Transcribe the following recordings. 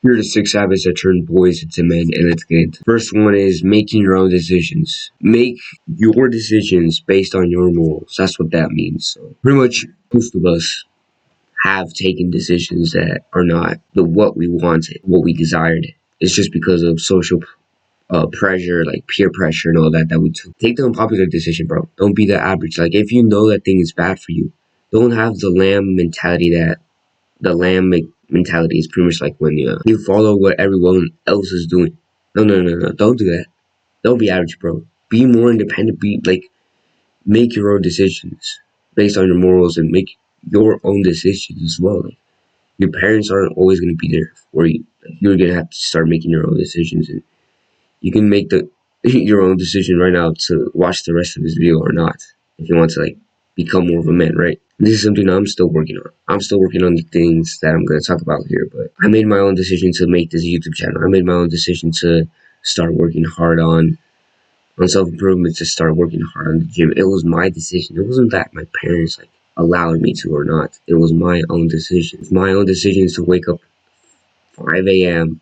Here are the 6 habits that turn boys into men, and let's get into it. First one is making your own decisions. Make your decisions based on your morals. That's what that means. So pretty much most of us have taken decisions that are not the what we wanted, what we desired. It's just because of social pressure, like peer pressure and all that that we took. Take the unpopular decision, bro. Don't be the average. Like if you know that thing is bad for you, don't have the lamb mentality that the mentality is pretty much like when you follow what everyone else is doing. No, no, no, no. Don't do that. Don't be average, bro. Be more independent. Be like make your own decisions based on your morals and make your own decisions as well. Like, your parents aren't always going to be there for you. Like, you're going to have to start making your own decisions, and you can make the your own decision right now to watch the rest of this video or not if you want to like become more of a man, right? This is something I'm still working on. I'm still working on the things that I'm going to talk about here, but I made my own decision to make this YouTube channel. I made my own decision to start working hard on self improvement, to start working hard on the gym. It was my decision. It wasn't that my parents like allowed me to or not. It was my own decision. My own decision is to wake up 5 a.m.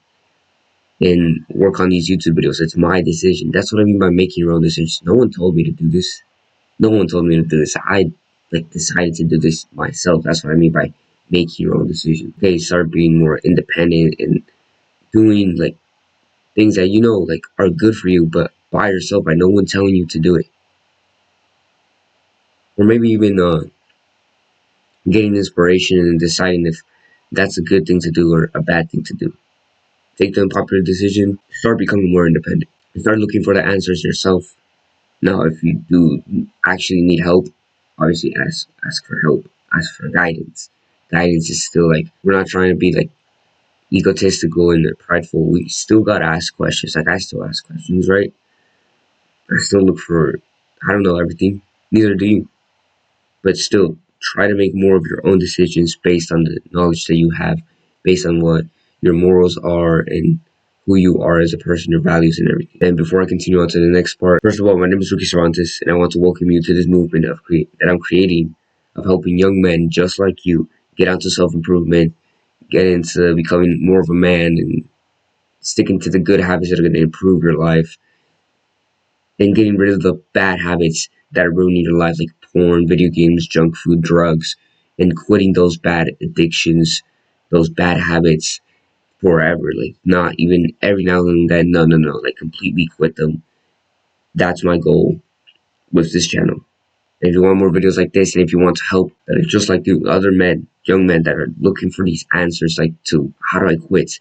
and work on these YouTube videos. It's my decision. That's what I mean by making your own decisions. No one told me to do this. No one told me to do this. I like decided to do this myself. That's what I mean by making your own decision. Okay, start being more independent and doing like things that you know like are good for you, but by yourself, by no one telling you to do it. Or maybe even getting inspiration and deciding if that's a good thing to do or a bad thing to do. Take the unpopular decision, start becoming more independent, and start looking for the answers yourself. Now, if you do actually need help, obviously ask for help, ask for guidance. Guidance is still like we're not trying to be like egotistical and prideful. We still gotta ask questions. Like I still ask questions, right? I still look for I don't know everything. Neither do you. But still try to make more of your own decisions based on the knowledge that you have, based on what your morals are and who you are as a person, your values and everything. And before I continue on to the next part, first of all, my name is Ricky Cervantes, and I want to welcome you to this movement that I'm creating of helping young men just like you get onto self-improvement, get into becoming more of a man and sticking to the good habits that are going to improve your life and getting rid of the bad habits that are ruining your life, like porn, video games, junk food, drugs, and quitting those bad addictions, those bad habits forever. Like, not even every now and then. No, no, no. Like, completely quit them. That's my goal with this channel. And if you want more videos like this, and if you want to help that are just like the other men, young men that are looking for these answers, like to how do I quit?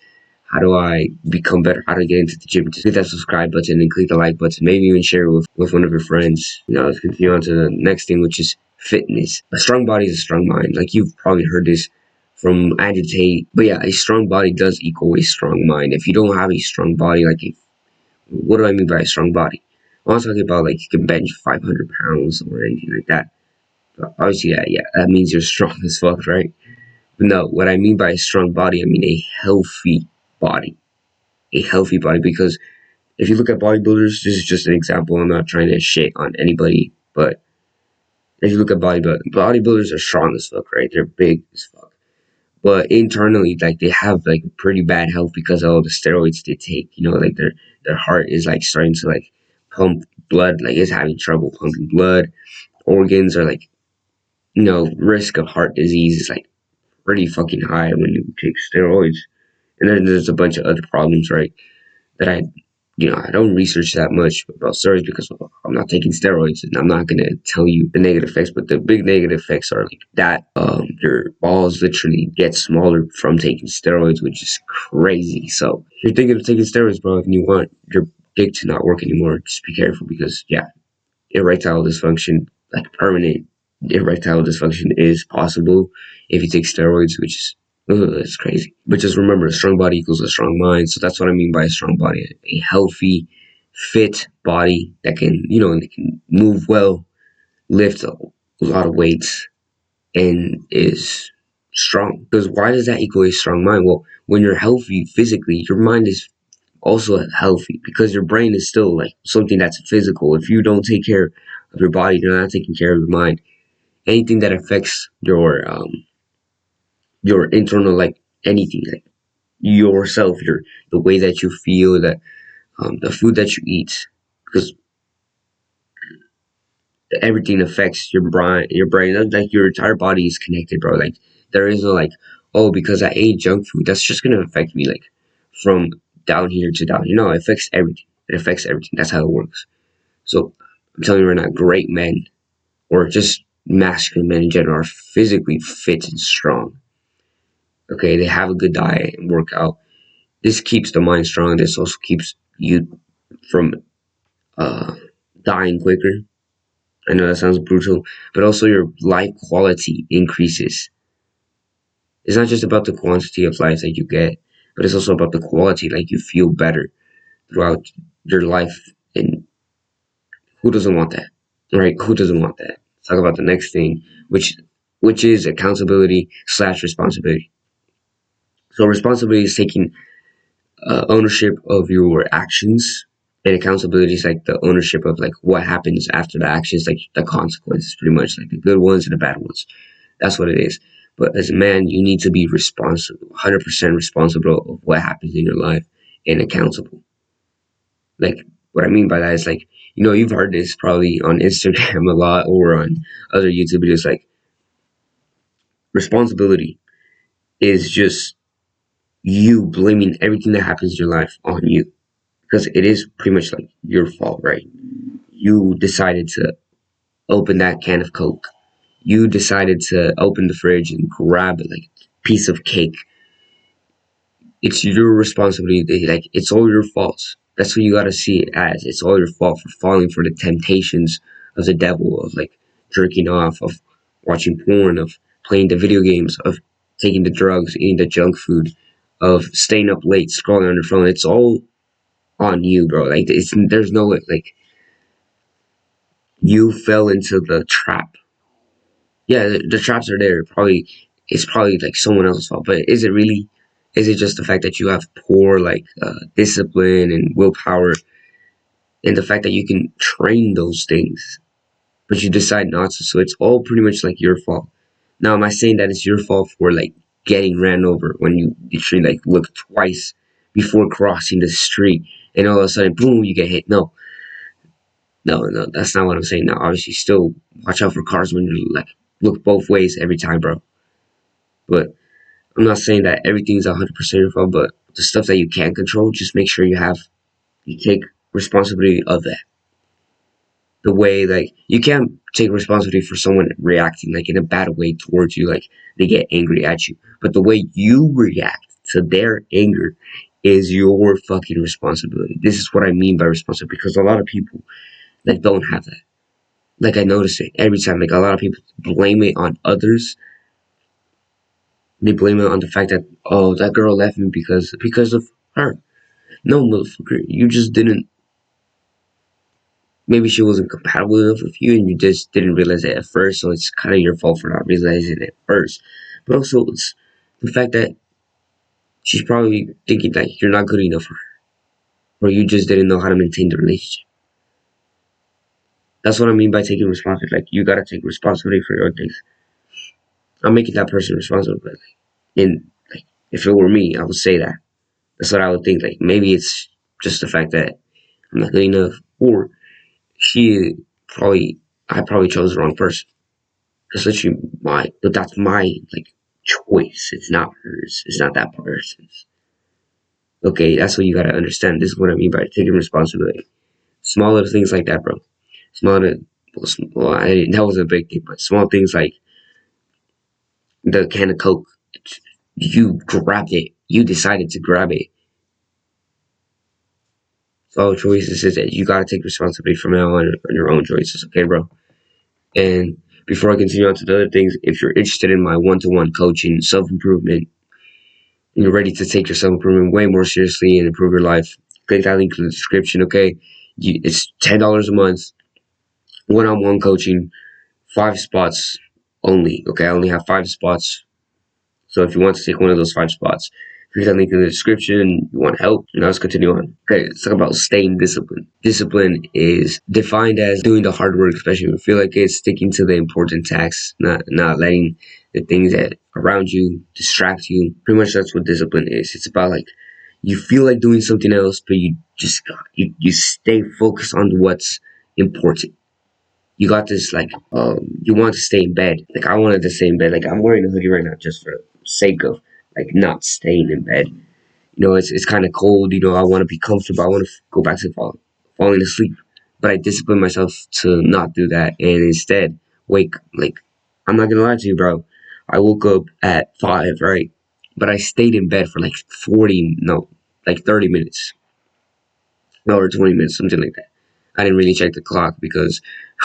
How do I become better? How do I get into the gym? Just click that subscribe button and click the like button. Maybe even share it with one of your friends. Now let's continue on to the next thing, which is fitness. A strong body is a strong mind. Like you've probably heard this from Andrew Tate. But yeah, a strong body does equal a strong mind. If you don't have a strong body, what do I mean by a strong body? I'm not talking about like you can bench 500 pounds or anything like that. But obviously, yeah, that means you're strong as fuck, right? But no, what I mean by a strong body, I mean a healthy body. A healthy body, because if you look at bodybuilders, this is just an example. I'm not trying to shit on anybody, but if you look at bodybuilders are strong as fuck, right? They're big as fuck. But internally, like they have like pretty bad health because of all the steroids they take. You know, like their heart is like starting to like pump blood, like it's having trouble pumping blood. Organs are like, risk of heart disease is like pretty fucking high when you take steroids. And then there's a bunch of other problems, right? That I don't research that much about steroids because I'm not taking steroids and I'm not going to tell you the negative effects, but the big negative effects are like that your balls literally get smaller from taking steroids, which is crazy. So if you're thinking of taking steroids, bro, and you want your dick to not work anymore, just be careful because, yeah, erectile dysfunction, like permanent erectile dysfunction, is possible if you take steroids, which is it's crazy. But just remember, a strong body equals a strong mind. So that's what I mean by a strong body: a healthy, fit body that can, that can move well, lift a lot of weights, and is strong. Because why does that equal a strong mind? Well, when you're healthy physically, your mind is also healthy because your brain is still like something that's physical. If you don't take care of your body, you're not taking care of your mind. Anything that affects your internal, like anything, like yourself, the way that you feel, that the food that you eat, because everything affects your brain. Your brain, like your entire body is connected, bro. Like there is no like, oh, because I ate junk food, that's just gonna affect me like from down here to down. You know, it affects everything. It affects everything. That's how it works. So I'm telling you right now, great men or just masculine men in general are physically fit and strong. Okay, they have a good diet and work out. This keeps the mind strong. This also keeps you from uh, dying quicker. I know that sounds brutal, but also your life quality increases. It's not just about the quantity of life that you get, but it's also about the quality. Like you feel better throughout your life, and who doesn't want that, right? Who doesn't want that? Let's talk about the next thing, which is accountability slash responsibility. So responsibility is taking ownership of your actions, and accountability is like the ownership of like what happens after the actions, like the consequences, pretty much like the good ones and the bad ones. That's what it is. But as a man, you need to be responsible, 100% responsible of what happens in your life and accountable. Like what I mean by that is like, you've heard this probably on Instagram a lot or on other YouTube videos. Like responsibility is just you blaming everything that happens in your life on you, because it is pretty much like your fault, right? You decided to open that can of Coke. You decided to open the fridge and grab like a piece of cake. It's your responsibility. Like it's all your fault. That's what you gotta see it as. It's all your fault for falling for the temptations of the devil, of like jerking off, of watching porn, of playing the video games, of taking the drugs, eating the junk food, of staying up late, scrolling on your phone. It's all on you, bro. Like there's no like you fell into the trap. Yeah, the traps are there. Probably it's probably like someone else's fault, but is it really? Is it just the fact that you have poor like discipline and willpower, and the fact that you can train those things, but you decide not to? So it's all pretty much like your fault. Now, am I saying that it's your fault for like getting ran over when you literally like look twice before crossing the street, and all of a sudden, boom, you get hit? No, no, that's not what I'm saying. Now, obviously, still watch out for cars when you like look both ways every time, bro. But I'm not saying that everything's 100% your fault, but the stuff that you can control, just make sure you take responsibility of that. The way like you can't take responsibility for someone reacting like in a bad way towards you, like they get angry at you. But the way you react to their anger is your fucking responsibility. This is what I mean by responsibility, because a lot of people like don't have that. Like I notice it every time. Like a lot of people blame it on others. They blame it on the fact that, oh, that girl left me because of her. No, motherfucker, you just didn't. Maybe she wasn't compatible enough with you, and you just didn't realize it at first. So it's kind of your fault for not realizing it at first. But also, it's the fact that she's probably thinking like you're not good enough for her, or you just didn't know how to maintain the relationship. That's what I mean by taking responsibility. Like you gotta take responsibility for your things. I'm making that person responsible, but like, in like, if it were me, I would say that. That's what I would think. Like maybe it's just the fact that I'm not good enough, or she probably I probably chose the wrong person. That's literally but that's my like choice. It's not hers. It's not that person's. Okay, that's what you gotta understand. This is what I mean by taking responsibility. Small little things like that, bro. Small, that was a big thing, but small things like the can of Coke. You grabbed it. You decided to grab it. So choices is that you gotta take responsibility from now on your own choices. Okay, bro. And before I continue on to the other things, if you're interested in my one-to-one coaching, self-improvement, and you're ready to take your self-improvement way more seriously and improve your life, click that link in the description, okay? It's $10 a month, one-on-one coaching, 5 spots only, okay? I only have 5 spots. So if you want to take one of those 5 spots, click that link in the description. You want help? Now let's continue on. Okay, let's talk about staying disciplined. Discipline is defined as doing the hard work, especially if you feel like it's sticking to the important tasks, not letting the things that around you distract you. Pretty much that's what discipline is. It's about like you feel like doing something else, but you just you stay focused on what's important. You got this like you want to stay in bed. Like I wanted to stay in bed. Like I'm wearing a hoodie right now just for the sake of like not staying in bed. It's kind of cold. I want to be comfortable. I want to go back to falling asleep. But I discipline myself to not do that and instead wake. Like I'm not gonna lie to you, bro. I woke up at 5, right? But I stayed in bed for like 40, no, like 30 minutes, no, or 20 minutes, something like that. I didn't really check the clock because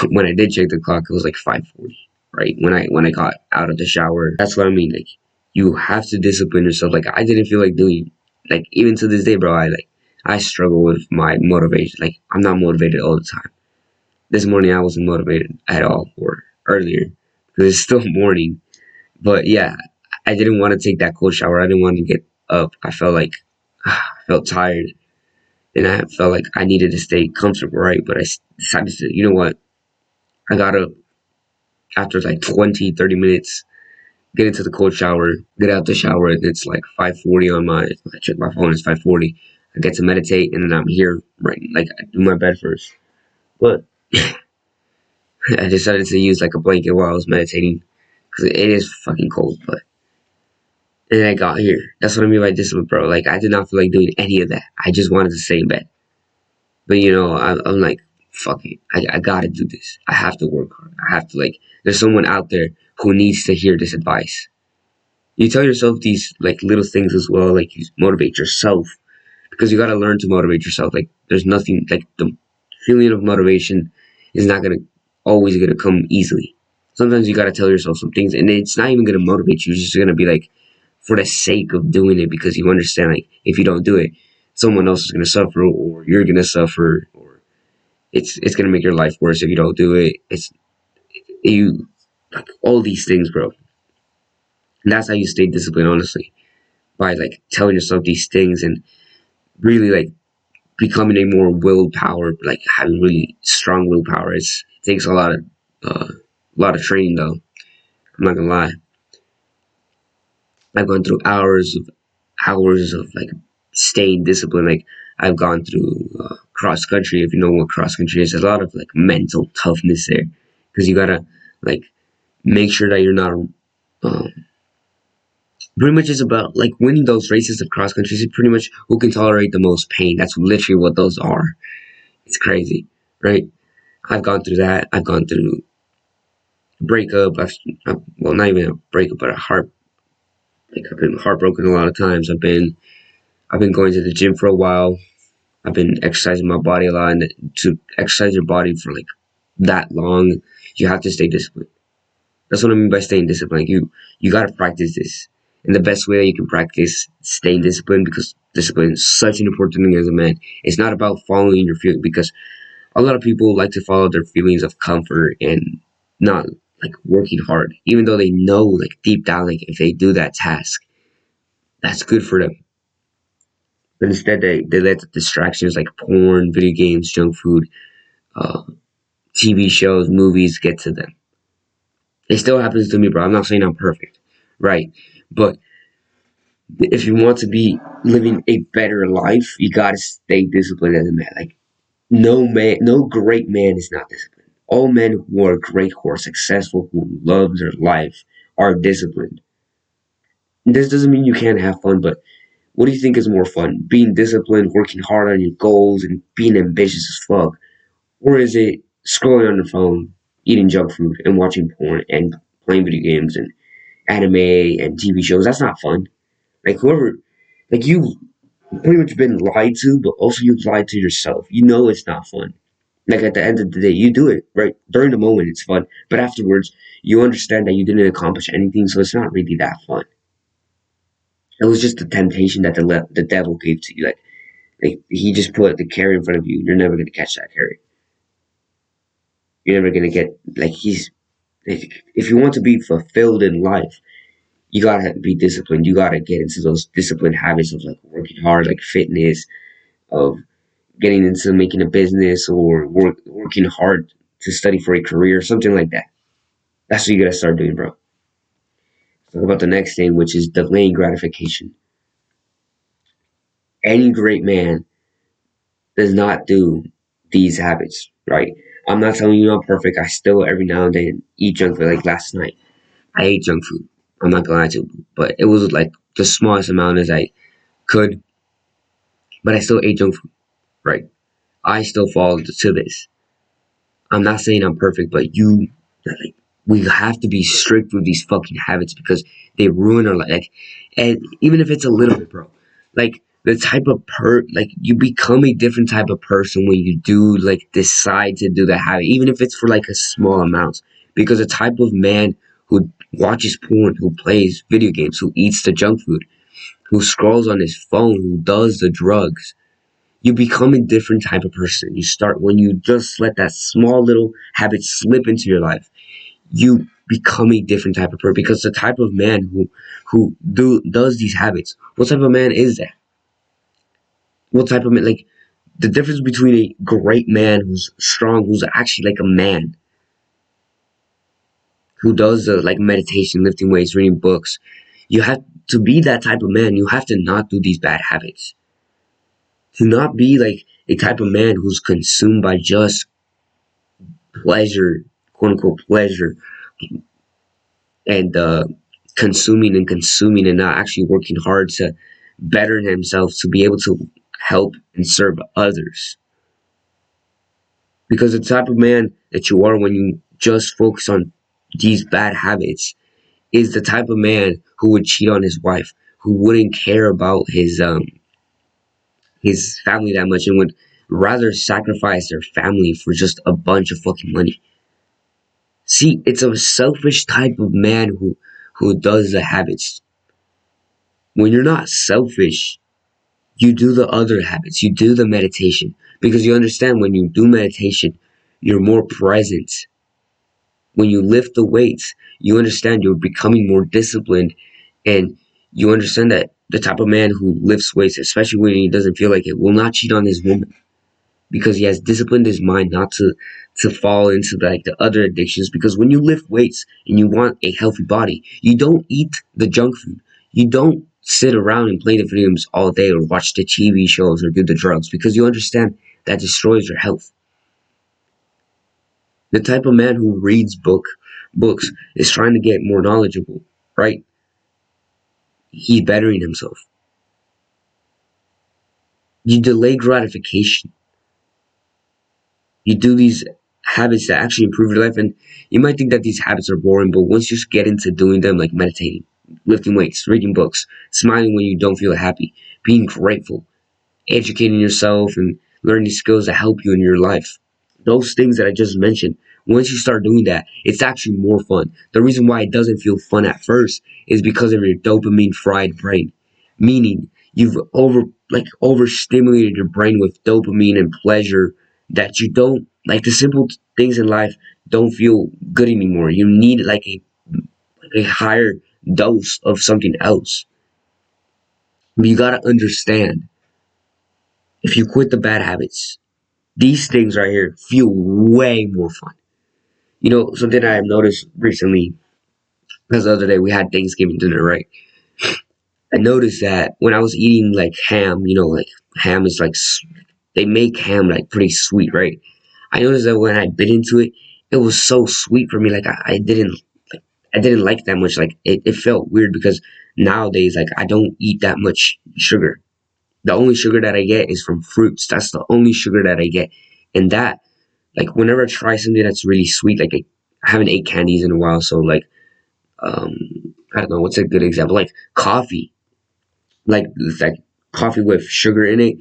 when I did check the clock, it was like 5:40, right? When I got out of the shower. That's what I mean. Like you have to discipline yourself. Like I didn't feel like doing like even to this day, bro. I struggle with my motivation. Like I'm not motivated all the time. This morning I wasn't motivated at all, or earlier because it's still morning. But yeah, I didn't want to take that cold shower. I didn't want to get up. I felt like I felt tired and I felt like I needed to stay comfortable, right? But I decided to, you know what? I got up after like 20, 30 minutes, get into the cold shower, get out the shower, and it's like 5:40 on I check my phone, it's 5:40. I get to meditate, and then I'm here, right? Like, I do my bed first. But I decided to use like a blanket while I was meditating, because it is fucking cold, but. And then I got here. That's what I mean by discipline, bro. Like, I did not feel like doing any of that. I just wanted to stay in bed. But I'm like, fuck it. I gotta do this. I have to work hard. I have to like. There's someone out there who needs to hear this advice. You tell yourself these like little things as well. Like you motivate yourself because you gotta learn to motivate yourself. Like there's nothing like the feeling of motivation is not gonna always gonna come easily. Sometimes you gotta tell yourself some things, and it's not even gonna motivate you. It's just gonna be like for the sake of doing it because you understand like if you don't do it, someone else is gonna suffer, or you're gonna suffer, or it's gonna make your life worse if you don't do it. It's you like all these things, bro. And that's how you stay disciplined, honestly, by like telling yourself these things and really like becoming a more willpower, like having really strong willpower. It takes a lot of training though. I'm not gonna lie. I've gone through hours of like staying disciplined. Like I've gone through cross country. If you know what cross country is, there's a lot of like mental toughness there because you gotta like make sure that you're not. Pretty much is about like winning those races of cross country. Is pretty much who can tolerate the most pain. That's literally what those are. It's crazy, right? I've gone through that. I've gone through breakup. Well, not even a breakup, but a heart. Like I've been heartbroken a lot of times. I've been going to the gym for a while. I've been exercising my body a lot, and to exercise your body for like that long, you have to stay disciplined. That's what I mean by staying disciplined. Like you gotta practice this. And the best way that you can practice staying disciplined, because discipline is such an important thing as a man. It's not about following your feelings, because a lot of people like to follow their feelings of comfort and not like working hard, even though they know like deep down, like if they do that task, that's good for them. But instead they let the distractions like porn, video games, junk food, uh, TV shows, movies get to them. It still happens to me, bro. I'm not saying I'm perfect, right? But if you want to be living a better life, you gotta stay disciplined as a man. Like no man, no great man is not disciplined. All men who are great, who are successful, who love their life, are disciplined. This doesn't mean you can't have fun, but what do you think is more fun? Being disciplined, working hard on your goals, and being ambitious as fuck, or is it scrolling on your phone, eating junk food, and watching porn and playing video games and anime and TV shows? That's not fun. Like whoever, like you've pretty much been lied to, but also you've lied to yourself. You know it's not fun. Like at the end of the day, you do it right during the moment. It's fun, but afterwards, you understand that you didn't accomplish anything, so it's not really that fun. It was just the temptation that the devil gave to you. Like he just put the carrot in front of you. You're never gonna catch that carrot. You're never gonna get like he's. If you want to be fulfilled in life, you gotta be disciplined. You gotta get into those disciplined habits of like working hard, like fitness, of getting into making a business or working hard to study for a career, something like that. That's what you gotta start doing, bro. Talk about the next thing, which is delaying gratification. Any great man does not do these habits, right? I'm not telling you I'm perfect. I still every now and then eat junk food. Like last night, I ate junk food. I'm not gonna lie to you, but it was like the smallest amount as I could, but I still ate junk food, right? I still fall to this. I'm not saying I'm perfect, but like, we have to be strict with these fucking habits because they ruin our life. Like, and even if it's a little bit, bro, like the type of like you become a different type of person when you do like decide to do that habit, even if it's for like a small amount. Because the type of man who watches porn, who plays video games, who eats the junk food, who scrolls on his phone, who does the drugs, you become a different type of person. You start when you just let that small little habit slip into your life. You become a different type of person because the type of man who does these habits. What type of man is that? What type of man? Like the difference between a great man who's strong, who's actually like a man, who does like meditation, lifting weights, reading books. You have to be that type of man. You have to not do these bad habits. To not be like a type of man who's consumed by just pleasure, quote unquote pleasure, and consuming and consuming and not actually working hard to better themselves to be able to help and serve others. Because the type of man that you are when you just focus on these bad habits is the type of man who would cheat on his wife, who wouldn't care about his family that much and would rather sacrifice their family for just a bunch of fucking money. See, it's a selfish type of man who does the habits. When you're not selfish, you do the other habits. You do the meditation because you understand when you do meditation, you're more present. When you lift the weights, you understand you're becoming more disciplined and you understand that the type of man who lifts weights, especially when he doesn't feel like it, will not cheat on his woman because he has disciplined his mind not to fall into like the other addictions. Because when you lift weights and you want a healthy body, you don't eat the junk food. You don't sit around and play the video games all day or watch the TV shows or do the drugs because you understand that destroys your health. The type of man who reads books is trying to get more knowledgeable, right? He's bettering himself. You delay gratification. You do these habits that actually improve your life, and you might think that these habits are boring, but once you get into doing them, like meditating, lifting weights, reading books, smiling when you don't feel happy, being grateful, educating yourself, and learning skills that help you in your life, those things that I just mentioned, once you start doing that, it's actually more fun. The reason why it doesn't feel fun at first is because of your dopamine fried brain. Meaning you've overstimulated your brain with dopamine and pleasure that you don't like the simple things in life don't feel good anymore. You need like a higher dose of something else. But you gotta understand if you quit the bad habits, these things right here feel way more fun. You know, something I've noticed recently, because the other day we had Thanksgiving dinner, right? I noticed that when I was eating like ham, you know, like ham is like, they make ham like pretty sweet, right? I noticed that when I bit into it, it was so sweet for me. Like I didn't like that much. Like it felt weird because nowadays, like I don't eat that much sugar. The only sugar that I get is from fruits. That's the only sugar that I get. And that, like whenever I try something that's really sweet, like I haven't ate candies in a while, so like um I don't know what's a good example. Like coffee, like coffee with sugar in it.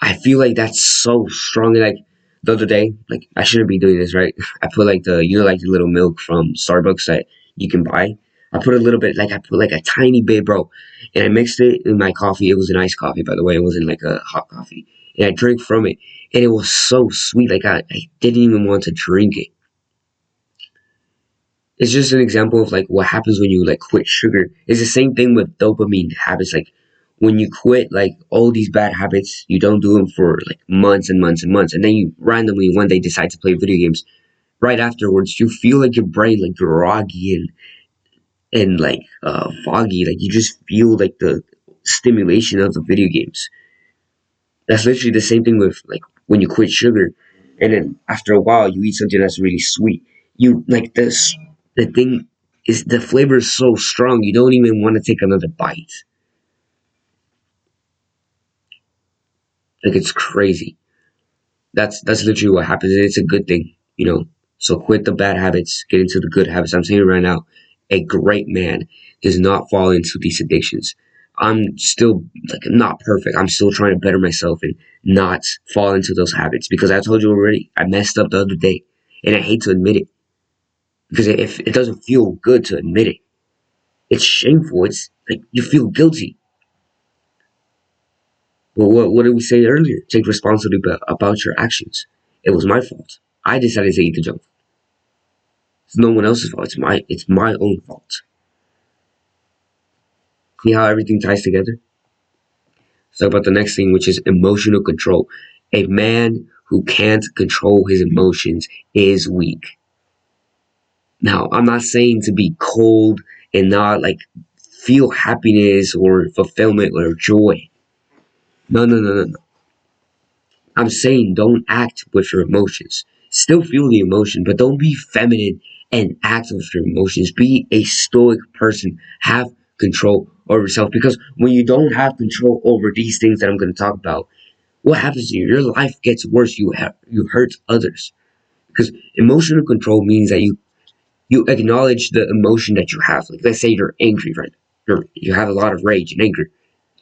I feel like that's so strong. Like the other day, like I shouldn't be doing this, right? I put like like the little milk from Starbucks that you can buy. I put a little bit, like I put like a tiny bit, bro, and I mixed it in my coffee. It was an iced coffee, by the way. It wasn't like a hot coffee, and I drank from it, and it was so sweet. Like I didn't even want to drink it. It's just an example of like what happens when you like quit sugar. It's the same thing with dopamine habits. Like when you quit like all these bad habits, you don't do them for like months and months and months, and then you randomly one day decide to play video games. Right afterwards, you feel like your brain like groggy and like foggy. Like you just feel like the stimulation of the video games. That's literally the same thing with like when you quit sugar, and then after a while you eat something that's really sweet. You like this. The thing is the flavor is so strong you don't even want to take another bite. Like it's crazy. That's literally what happens. And it's a good thing, you know. So quit the bad habits, get into the good habits. I'm saying it right now, a great man does not fall into these addictions. I'm still like not perfect. I'm still trying to better myself and not fall into those habits because I told you already, I messed up the other day, and I hate to admit it because if it doesn't feel good to admit it, it's shameful. It's like you feel guilty. Well, what did we say earlier? Take responsibility about your actions. It was my fault. I decided to eat the junk. It's no one else's fault. It's my own fault. See how everything ties together? So about the next thing, which is emotional control. A man who can't control his emotions is weak. Now, I'm not saying to be cold and not like feel happiness or fulfillment or joy. No, no, no, no, no. I'm saying don't act with your emotions. Still feel the emotion, but don't be feminine and act with your emotions. Be a stoic person. Have control over yourself because when you don't have control over these things that I'm going to talk about, what happens to you? Your life gets worse. You hurt others because emotional control means that you acknowledge the emotion that you have. Like let's say you're angry, right? You have a lot of rage and anger.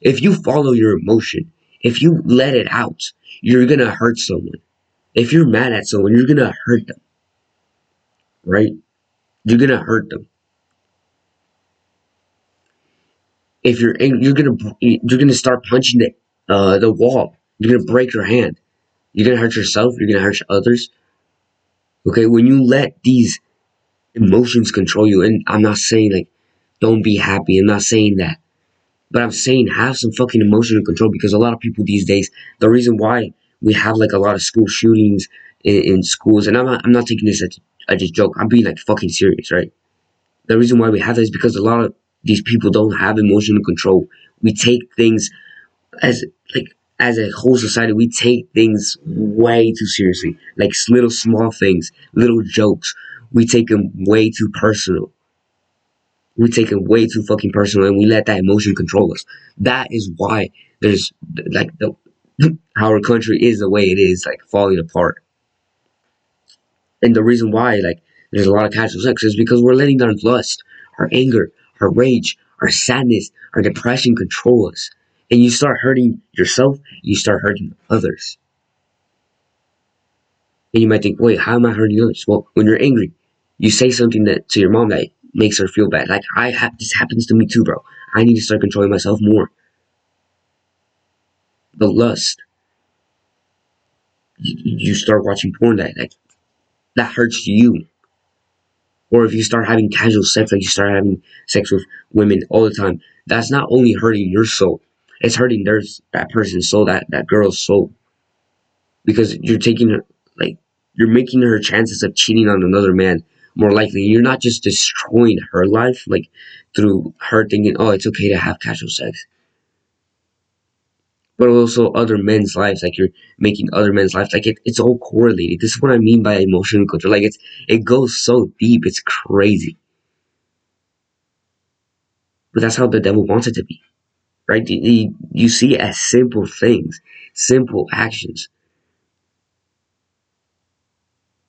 If you follow your emotion, if you let it out, you're gonna hurt someone. If you're mad at someone, you're gonna hurt them, right? You're gonna hurt them. If you're angry, you're gonna start punching the wall. You're gonna break your hand. You're gonna hurt yourself. You're gonna hurt others. Okay, when you let these emotions control you, and I'm not saying like don't be happy. I'm not saying that. But I'm saying have some fucking emotional control because a lot of people these days, the reason why we have like a lot of school shootings in schools, and I'm not taking this as a joke. I'm being like fucking serious, right? The reason why we have that is because a lot of these people don't have emotional control. We take things as like as a whole society, we take things way too seriously. Like little small things, little jokes, we take them way too personal. We take it way too fucking personal and we let that emotion control us. That is why there's like the our country is the way it is, like falling apart. And the reason why like there's a lot of casual sex is because we're letting our lust, our anger, our rage, our sadness, our depression control us. And you start hurting yourself, you start hurting others. And you might think, wait, how am I hurting others? Well, when you're angry, you say something that to your mom that makes her feel bad. Like this happens to me too, bro. I need to start controlling myself more. The lust, you start watching porn that hurts you. Or if you start having casual sex, like you start having sex with women all the time, that's not only hurting your soul, it's hurting that person's soul, that girl's soul, because you're taking her like you're making her chances of cheating on another man more likely. You're not just destroying her life like through her thinking, oh, it's okay to have casual sex, but also other men's lives. Like you're making other men's lives like it's all correlated. This is what I mean by emotional control. Like it goes so deep, it's crazy. But that's how the devil wants it to be, right? You see it as simple things, simple actions,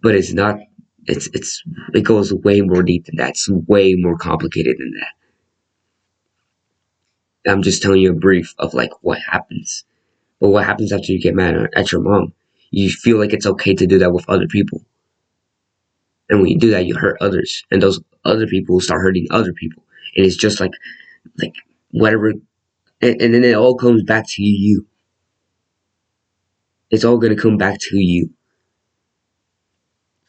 but it's not. It goes way more deep than that. It's way more complicated than that. I'm just telling you a brief of like what happens. But what happens after you get mad at your mom? You feel like it's okay to do that with other people. And when you do that, you hurt others. And those other people start hurting other people. And it's just like whatever. And then it all comes back to you. It's all going to come back to you.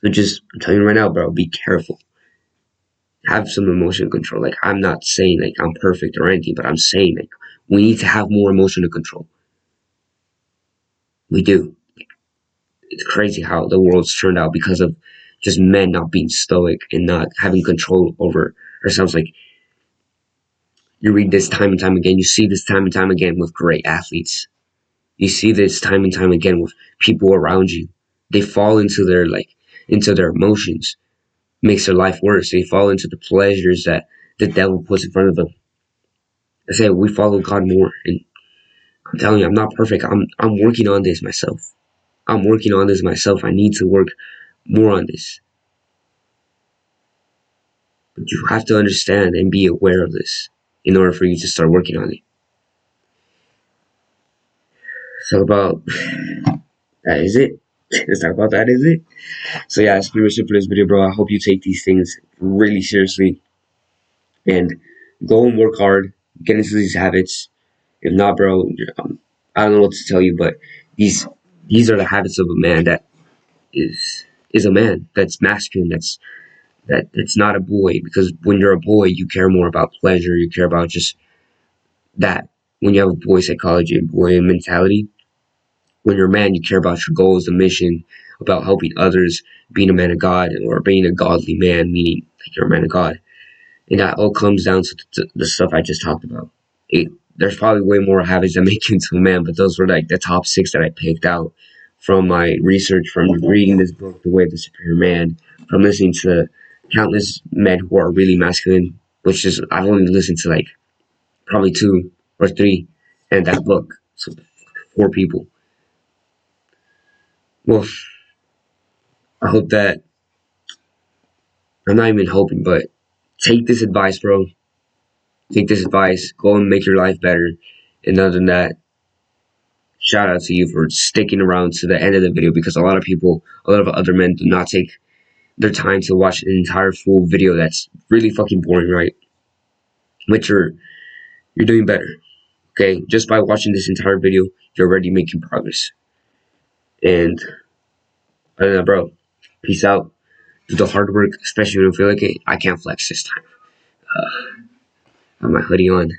So I'm telling you right now, bro, be careful. Have some emotional control. Like, I'm not saying like I'm perfect or anything, but I'm saying like we need to have more emotional control. We do. It's crazy how the world's turned out because of just men not being stoic and not having control over ourselves. Like You read this time and time again. You see this time and time again with great athletes. You see this time and time again with people around you. They fall into their emotions, makes their life worse. They fall into the pleasures that the devil puts in front of them. I say we follow God more, and I'm telling you, I'm not perfect. I'm working on this myself. I'm working on this myself. I need to work more on this. But you have to understand and be aware of this in order for you to start working on it. So about that is it. Let's talk about that is it. So yeah, that's pretty much it for this video, bro. I hope you take these things really seriously and go and work hard, get into these habits. If not, bro, I don't know what to tell you, but these these are the habits of a man that is a man that's masculine, that's not a boy. Because when you're a boy, you care more about pleasure, you care about just that. When you have a boy psychology, a boy mentality, when you're a man, you care about your goals, the mission, about helping others, being a man of God, or being a godly man, meaning like you're a man of God. And that all comes down to the stuff I just talked about. There's probably way more habits that make you into a man, but those were like the top 6 that I picked out from my research, from reading this book, The Way of the Superior Man, from listening to countless men who are really masculine, which is, I've only listened to like probably 2 or 3, and that book. So 4 people. Well, I hope that, I'm not even hoping, but take this advice, bro. Take this advice, go and make your life better. And other than that, shout out to you for sticking around to the end of the video, because a lot of other men do not take their time to watch an entire full video that's really fucking boring, right? But you're doing better, okay? Just by watching this entire video, you're already making progress. And other than that, bro, peace out. Do the hard work, especially when you feel like it. I can't flex this time. I have my hoodie on.